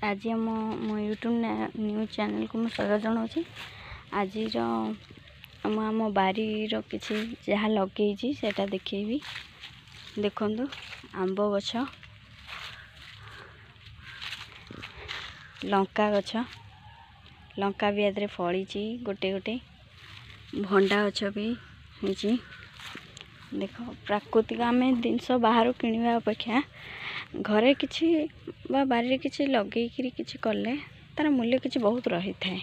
आज मो YouTube news channel को स्वागत जनाऊँ। आज आम बारीर किसी जहाँ लगे सेटा देखेबी। देखु आंब गछ, लंका गछ, लंका भी आदि फली गोटे गोटे भंडा गछ भी होती। देख प्राकृतिक आम जिनस बाहर किणवा अपेक्षा घरे किसी बारी किसी लगे किसी कले तार मूल्य किसी बहुत रही थाए।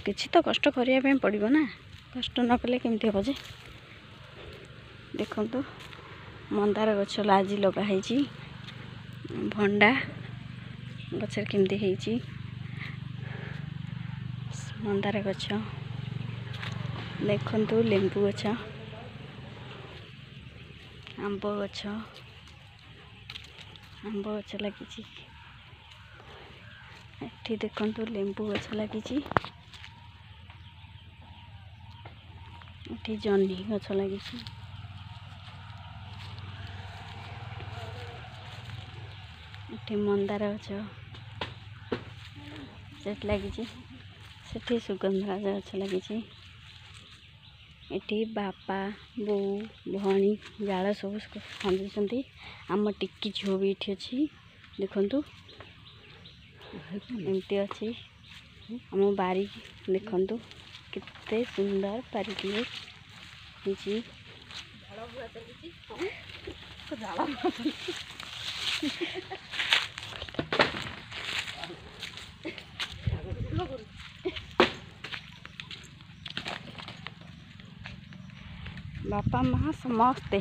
किसी तो कष्ट करने पड़ो ना, कष्ट न कले केमती हम जे। देखु मंदार गछ आज लगाई भंडा गच केमती है। मंदार गछ देखु, लेंबू गछ, आंब गछ लगी। एठी देखु लेंबू गछ लगी। एठी जह्नी गछ लगी। एठी मंदार गछ सेठ लगी। सेठी सुगंधराज गछ लगी। एठी बापा बो भणी जाल सब खंजुंट। आम टिक्की झील भी ये अच्छी। देखु एमती अच्छी आम बारी। देखु केते सुंदर पारिटिए होची। बापा माँ समस्ते